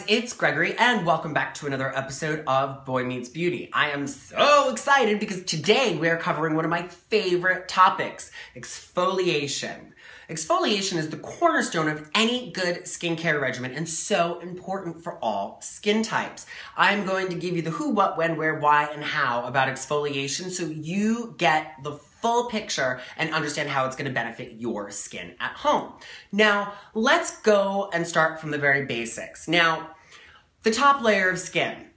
it's Gregory, and welcome back to another episode of Boy Meets Beauty. I am so excited because today we're covering one of my favorite topics, exfoliation. Exfoliation is the cornerstone of any good skincare regimen and so important for all skin types. I'm going to give you the who, what, when, where, why, and how about exfoliation so you get the full picture and understand how it's going to benefit your skin at home. Now, let's go and start from the very basics. Now, the top layer of skin,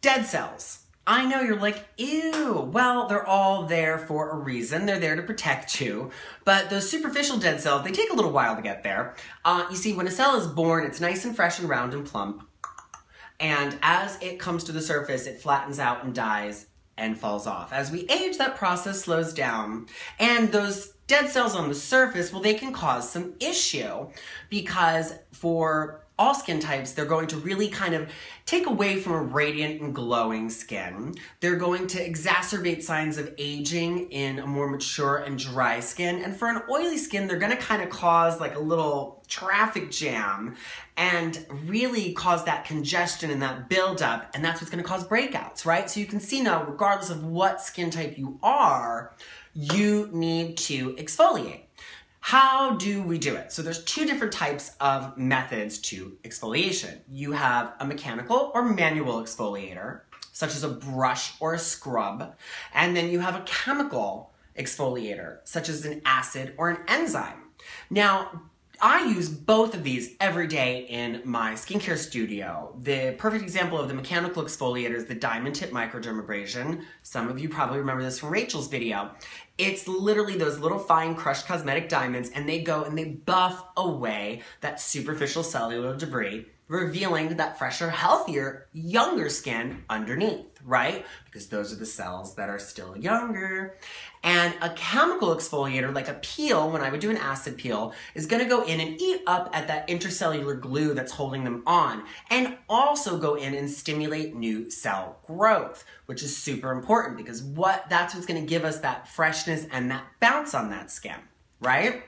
dead cells. I know you're like, ew. Well, they're all there for a reason. They're there to protect you. But those superficial dead cells, they take a little while to get there. You see, when a cell is born, it's nice and fresh and round and plump. And as it comes to the surface, it flattens out and dies and falls off. As we age, that process slows down, and those dead cells on the surface, well, they can cause some issue because for all skin types, they're going to really kind of take away from a radiant and glowing skin. They're going to exacerbate signs of aging in a more mature and dry skin. And for an oily skin, they're going to kind of cause like a little traffic jam and really cause that congestion and that buildup. And that's what's going to cause breakouts, right? So you can see now, regardless of what skin type you are, you need to exfoliate. How do we do it? So there's two different types of methods to exfoliation. You have a mechanical or manual exfoliator, such as a brush or a scrub, and then you have a chemical exfoliator, such as an acid or an enzyme. Now, I use both of these every day in my skincare studio. The perfect example of the mechanical exfoliator is the diamond tip microdermabrasion. Some of you probably remember this from Rachel's video. It's literally those little fine crushed cosmetic diamonds, and they go and they buff away that superficial cellular debris, revealing that fresher, healthier, younger skin underneath, right? Because those are the cells that are still younger. And a chemical exfoliator, like a peel, when I would do an acid peel, is gonna go in and eat up at that intercellular glue that's holding them on, and also go in and stimulate new cell growth, which is super important because that's what's gonna give us that freshness and that bounce on that skin, right?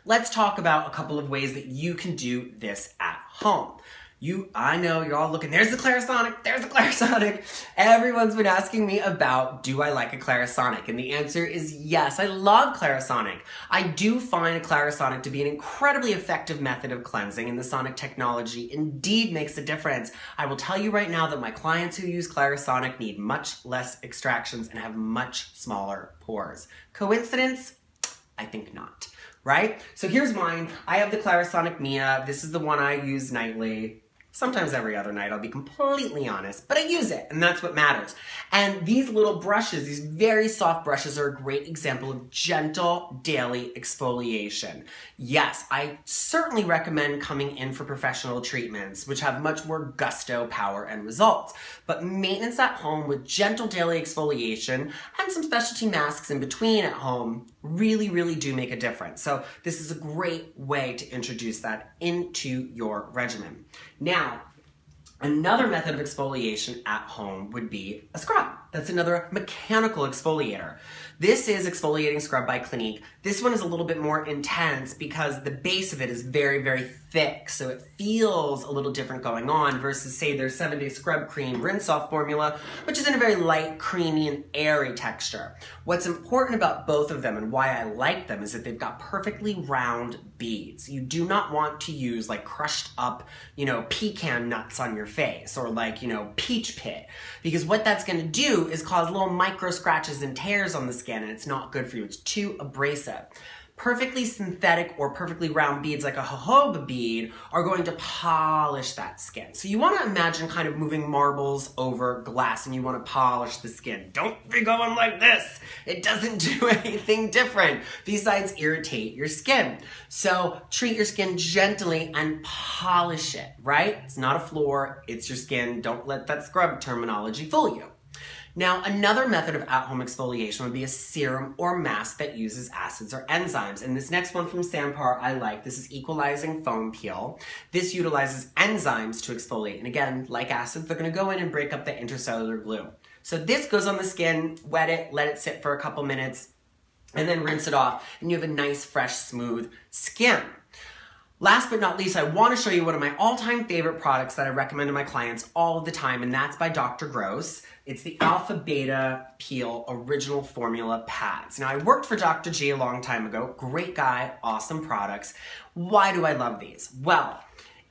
Let's talk about a couple of ways that you can do this at home. I know you're all looking, there's the Clarisonic, there's the Clarisonic. Everyone's been asking me about, do I like a Clarisonic? And the answer is yes, I love Clarisonic. I do find a Clarisonic to be an incredibly effective method of cleansing, and the sonic technology indeed makes a difference. I will tell you right now that my clients who use Clarisonic need much less extractions and have much smaller pores. Coincidence? I think not. Right? So here's mine. I have the Clarisonic Mia. This is the one I use nightly. Sometimes every other night, I'll be completely honest, but I use it, and that's what matters. And these little brushes, these very soft brushes, are a great example of gentle daily exfoliation. Yes, I certainly recommend coming in for professional treatments, which have much more gusto, power, and results. But maintenance at home with gentle daily exfoliation and some specialty masks in between at home really, really do make a difference. So this is a great way to introduce that into your regimen. Now, another method of exfoliation at home would be a scrub. That's another mechanical exfoliator. This is Exfoliating Scrub by Clinique. This one is a little bit more intense because the base of it is very, very thick, so it feels a little different going on versus, say, their 7-Day Scrub Cream Rinse Off formula, which is in a very light, creamy, and airy texture. What's important about both of them and why I like them is that they've got perfectly round beads. You do not want to use like crushed up, pecan nuts on your face or like, peach pit, because what that's going to do is cause little micro scratches and tears on the skin, and it's not good for you. It's too abrasive. Perfectly synthetic or perfectly round beads like a jojoba bead are going to polish that skin. So you want to imagine kind of moving marbles over glass, and you want to polish the skin. Don't be going like this. It doesn't do anything different besides irritate your skin. So treat your skin gently and polish it, right? It's not a floor, it's your skin. Don't let that scrub terminology fool you. Now, another method of at-home exfoliation would be a serum or mask that uses acids or enzymes. And this next one from Sampar I like. This is Equalizing Foam Peel. This utilizes enzymes to exfoliate. And again, like acids, they're going to go in and break up the intercellular glue. So this goes on the skin, wet it, let it sit for a couple minutes, and then rinse it off. And you have a nice, fresh, smooth skin. Last but not least, I want to show you one of my all-time favorite products that I recommend to my clients all the time, and that's by Dr. Gross. It's the Alpha Beta Peel Original Formula Pads. Now, I worked for Dr. G a long time ago. Great guy, awesome products. Why do I love these? Well,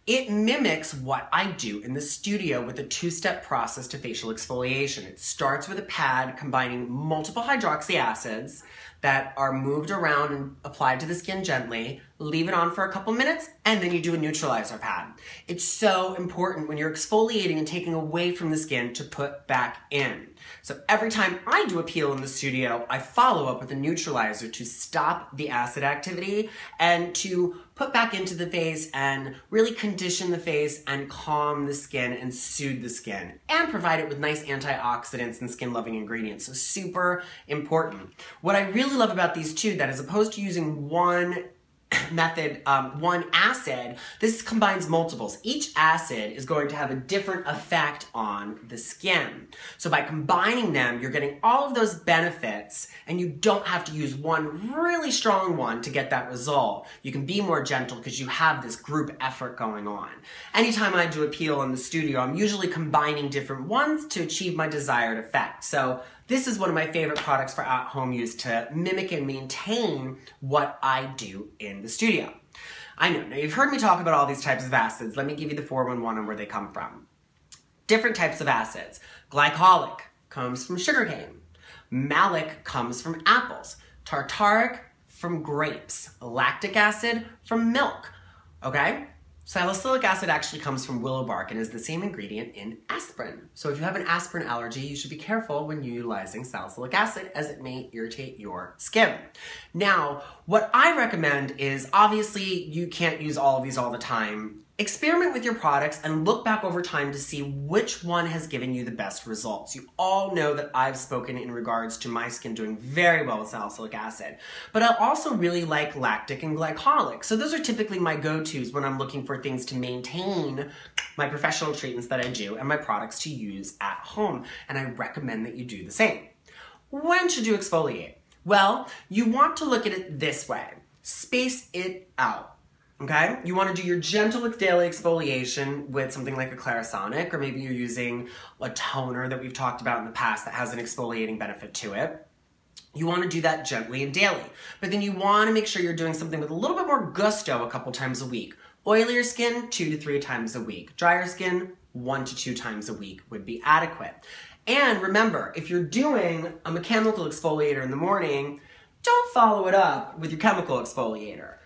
it mimics what I do in the studio with a two-step process to facial exfoliation. It starts with a pad combining multiple hydroxy acids that are moved around and applied to the skin gently, leave it on for a couple minutes, and then you do a neutralizer pad. It's so important when you're exfoliating and taking away from the skin to put back in. So every time I do a peel in the studio, I follow up with a neutralizer to stop the acid activity and to put back into the face and really condition the face and calm the skin and soothe the skin and provide it with nice antioxidants and skin-loving ingredients. So super important. What I really love about these two, that as opposed to using one method, one acid, this combines multiples. Each acid is going to have a different effect on the skin. So by combining them, you're getting all of those benefits, and you don't have to use one really strong one to get that result. You can be more gentle because you have this group effort going on. Anytime I do a peel in the studio, I'm usually combining different ones to achieve my desired effect. So this is one of my favorite products for at-home use to mimic and maintain what I do in the studio. I know, now you've heard me talk about all these types of acids. Let me give you the 411 on where they come from. Different types of acids. Glycolic comes from sugarcane. Malic comes from apples. Tartaric from grapes. Lactic acid from milk. Okay? Salicylic acid actually comes from willow bark and is the same ingredient in aspirin. So if you have an aspirin allergy, you should be careful when utilizing salicylic acid, as it may irritate your skin. Now, what I recommend is, obviously you can't use all of these all the time. Experiment with your products and look back over time to see which one has given you the best results. You all know that I've spoken in regards to my skin doing very well with salicylic acid, but I also really like lactic and glycolic. So those are typically my go-tos when I'm looking for things to maintain my professional treatments that I do and my products to use at home. And I recommend that you do the same. When should you exfoliate? Well, you want to look at it this way. Space it out. Okay, you want to do your gentle daily exfoliation with something like a Clarisonic, or maybe you're using a toner that we've talked about in the past that has an exfoliating benefit to it. You want to do that gently and daily, but then you want to make sure you're doing something with a little bit more gusto a couple times a week. Oilier skin, 2 to 3 times a week. Drier skin, 1 to 2 times a week would be adequate. And remember, if you're doing a mechanical exfoliator in the morning, don't follow it up with your chemical exfoliator.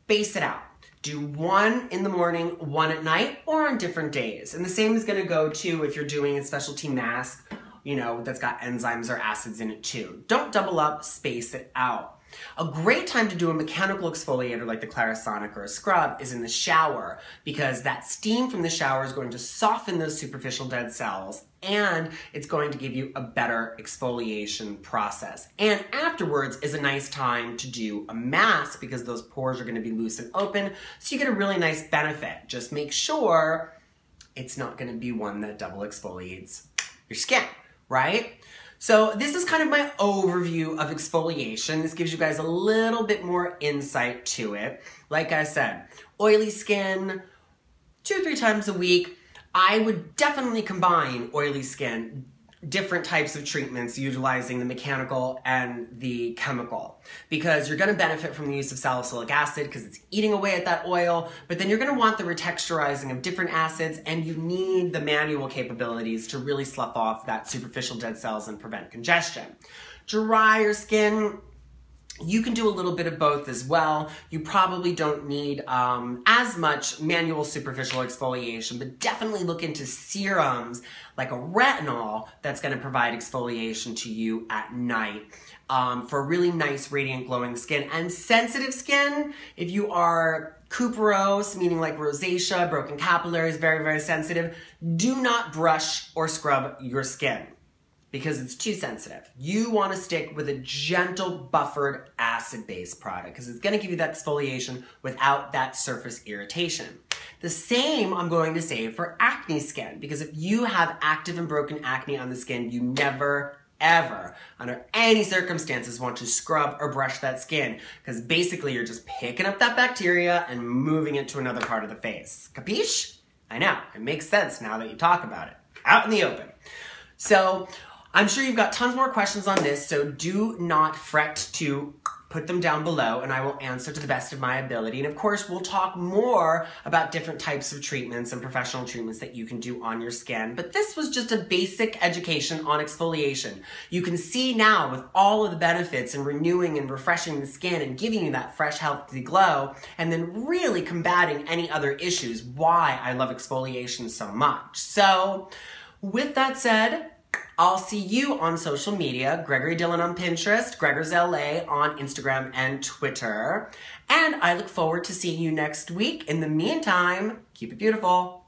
Space it out. Do one in the morning, one at night, or on different days. And the same is going to go to if you're doing a specialty mask, you know, that's got enzymes or acids in it too. Don't double up, space it out. A great time to do a mechanical exfoliator like the Clarisonic or a scrub is in the shower, because that steam from the shower is going to soften those superficial dead cells, and it's going to give you a better exfoliation process. And afterwards is a nice time to do a mask, because those pores are going to be loose and open, so you get a really nice benefit. Just make sure it's not going to be one that double exfoliates your skin, right? So this is kind of my overview of exfoliation. This gives you guys a little bit more insight to it. Like I said, oily skin, 2 or 3 times a week. I would definitely combine oily skin, different types of treatments utilizing the mechanical and the chemical, because you're going to benefit from the use of salicylic acid because it's eating away at that oil, but then you're going to want the retexturizing of different acids, and you need the manual capabilities to really slough off that superficial dead cells and prevent congestion. Drier skin, you can do a little bit of both as well. You probably don't need as much manual superficial exfoliation, but definitely look into serums like a retinol that's going to provide exfoliation to you at night for really nice, radiant, glowing skin. And sensitive skin, if you are cuperose, meaning like rosacea, broken capillaries, very, very sensitive, do not brush or scrub your skin, because it's too sensitive. You want to stick with a gentle buffered acid-based product, because it's going to give you that exfoliation without that surface irritation. The same I'm going to say for acne skin, because if you have active and broken acne on the skin, you never ever, under any circumstances, want to scrub or brush that skin, because basically you're just picking up that bacteria and moving it to another part of the face. Capiche? I know, it makes sense now that you talk about it. Out in the open. So, I'm sure you've got tons more questions on this, so do not fret to put them down below and I will answer to the best of my ability. And of course, we'll talk more about different types of treatments and professional treatments that you can do on your skin. But this was just a basic education on exfoliation. You can see now with all of the benefits in renewing and refreshing the skin and giving you that fresh, healthy glow, and then really combating any other issues, why I love exfoliation so much. So, with that said, I'll see you on social media, Gregory Dylan on Pinterest, Gregor's LA on Instagram and Twitter. And I look forward to seeing you next week. In the meantime, keep it beautiful.